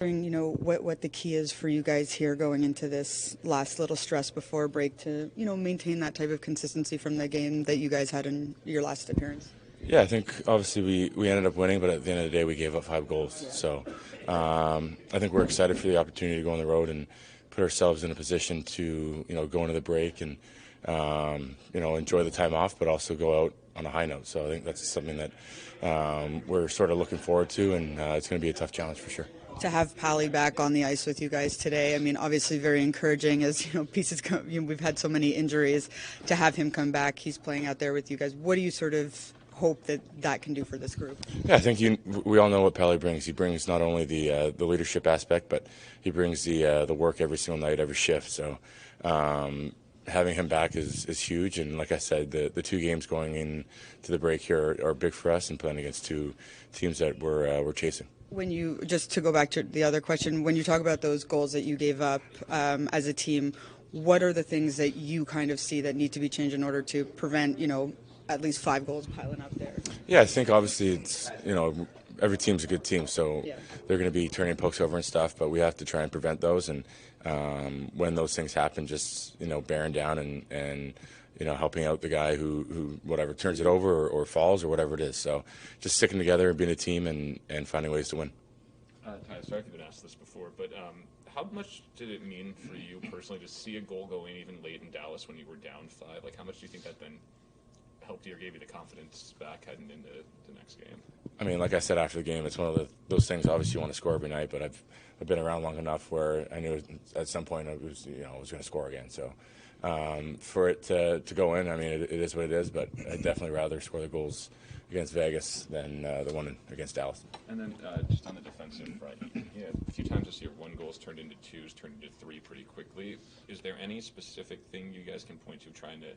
What the key is for you guys here going into this last little stress before break to, maintain that type of consistency from the game that you guys had in your last appearance? Yeah, I think obviously we ended up winning, but at the end of the day we gave up 5 goals. So I think we're excited for the opportunity to go on the road and put ourselves in a position to go into the break and enjoy the time off, but also go out on a high note. So I think that's something that we're sort of looking forward to, and it's going to be a tough challenge for sure. To have Pally back on the ice with you guys today, I mean, obviously very encouraging as, pieces come, we've had so many injuries. To have him come back, he's playing out there with you guys. What do you sort of hope that can do for this group? Yeah, I think we all know what Pally brings. He brings not only the leadership aspect, but he brings the work every single night, every shift. So having him back is huge. And like I said, the 2 games going into the break here are big for us, and playing against 2 teams that we're chasing. When you, just to go back to the other question, when you talk about those goals that you gave up as a team, what are the things that you kind of see that need to be changed in order to prevent, at least 5 goals piling up there? Yeah, I think obviously it's, every team's a good team, so they're going to be turning pokes over and stuff, but we have to try and prevent those. And when those things happen, just, bearing down and helping out the guy who whatever turns it over or falls or whatever it is. So just sticking together and being a team and finding ways to win. Ty, sorry if you've been asked this before, but how much did it mean for you personally to see a goal go in even late in Dallas when you were down 5? Like, how much do you think that then helped you or gave you the confidence back heading into the next game? I mean, like I said after the game, it's one of those things. Obviously, you want to score every night, but I've been around long enough where I knew at some point I was going to score again. So for it to go in, I mean, it is what it is. But I'd definitely rather score the goals against Vegas than the one against Dallas. And then just on the defensive front, a few times this year, 1 goal's turned into 2s, turned into 3 pretty quickly. Is there any specific thing you guys can point to trying to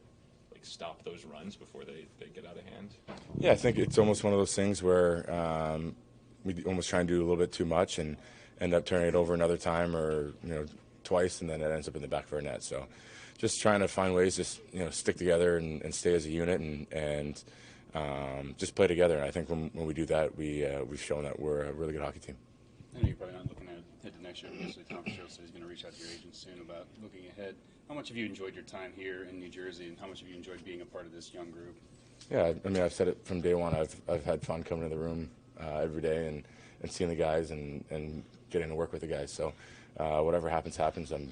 stop those runs before they get out of hand? Yeah, I think it's almost one of those things where we almost try and do a little bit too much and end up turning it over another time or twice, and then it ends up in the back of our net. So just trying to find ways to stick together and stay as a unit and just play together. And I think when we do that, we've shown that we're a really good hockey team. I know you're probably not looking ahead to next year. Obviously, Tom Fitzgerald said he's going to reach out to your agent soon about looking ahead. How much have you enjoyed your time here in New Jersey, and how much have you enjoyed being a part of this young group? Yeah, I mean, I've said it from day one. I've had fun coming to the room every day and seeing the guys and getting to work with the guys. So whatever happens. I'm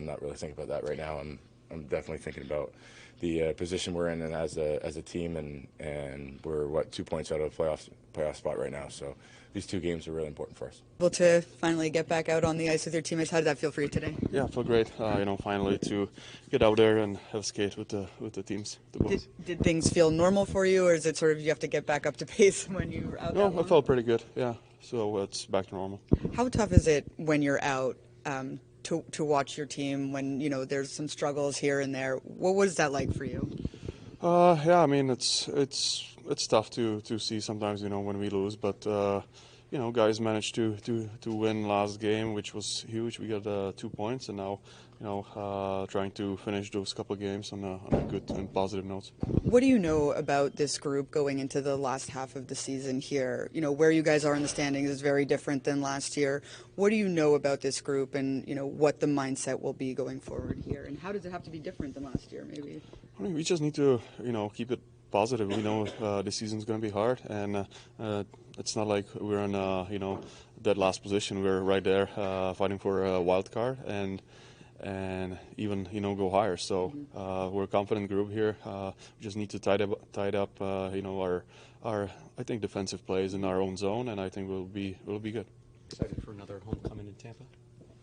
not really thinking about that right now. I'm definitely thinking about the position we're in and as a team, and we're 2 points out of a playoff spot right now. So these 2 games are really important for us. Able to finally get back out on the ice with your teammates, how did that feel for you today? Yeah, it felt great. Finally to get out there and have a skate with the teams. Did things feel normal for you, or is it sort of you have to get back up to pace when you're out? No, it felt pretty good. Yeah, so it's back to normal. How tough is it when you're out to watch your team when there's some struggles here and there? What was that like for you? Yeah, I mean it's tough to see sometimes when we lose, but guys managed to win last game, which was huge. We got 2 points, and now trying to finish those couple of games on a good and positive notes. What do you know about this group going into the last half of the season here? Where you guys are in the standings is very different than last year. What do you know about this group and, what the mindset will be going forward here? And how does it have to be different than last year, maybe? I mean, we just need to, keep it positive. We know the season's going to be hard, and it's not like we're in, dead last position. We're right there fighting for a wild card and even go higher. So we're a confident group here. We just need to tie up our I think defensive plays in our own zone, and I think we'll be good. Excited for another homecoming in Tampa?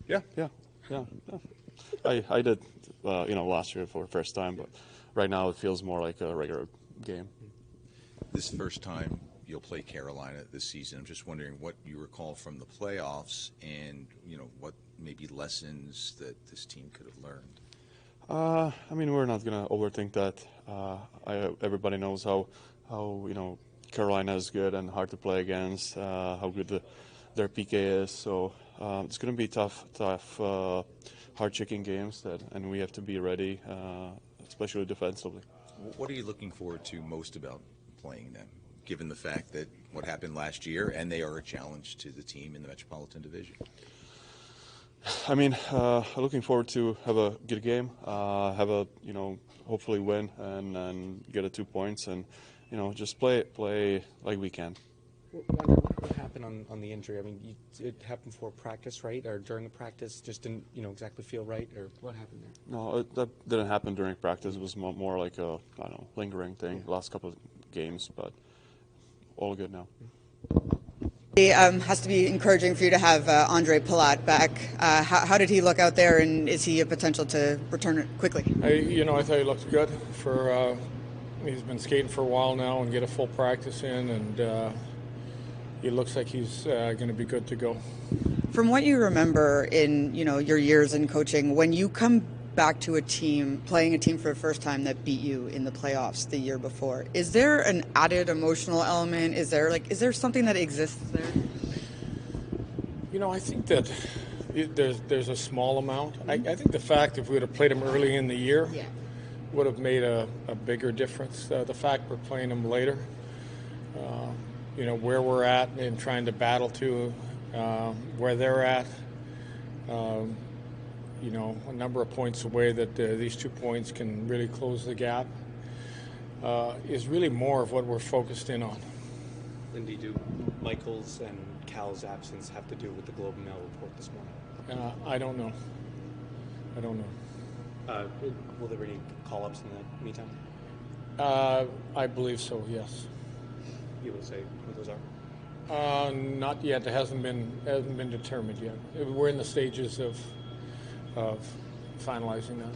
Yeah. I did last year for the first time, but right now it feels more like a regular game. This first time you'll play Carolina this season. I'm just wondering what you recall from the playoffs and, what maybe lessons that this team could have learned. I mean, we're not going to overthink that. Everybody knows how Carolina is good and hard to play against, how good their PK is. So it's going to be tough, hard-checking games, and we have to be ready, especially defensively. What are you looking forward to most about playing them? given the fact that what happened last year, and they are a challenge to the team in the Metropolitan Division? I mean, looking forward to have a good game, have a hopefully win and get a 2 points, and just play like we can. What happened on the injury? I mean, it happened before practice, right? Or during the practice, just didn't exactly feel right, or what happened there? No, that didn't happen during practice. It was more like a lingering thing. Yeah. Last couple of games, but all good now. It has to be encouraging for you to have Ondrej Palat back. How did he look out there, and is he a potential to return quickly? I thought he looked good. He's been skating for a while now and get a full practice in, and he looks like he's going to be good to go. From what you remember in your years in coaching, when you come back to a team, playing a team for the first time that beat you in the playoffs the year before, is there an added emotional element? Is there something that exists there? I think that there's a small amount. I think the fact if we would have played them early in the year would have made a bigger difference. The fact we're playing them later, where we're at and trying to battle to where they're at, a number of points away that these 2 points can really close the gap is really more of what we're focused in on. Lindy, do Michael's and Cal's absence have to do with the Globe and Mail report this morning? I don't know. Will there be any call-ups in the meantime? I believe so, yes. You will say what those are? Not yet. It hasn't been determined yet. We're in the stages of finalizing that.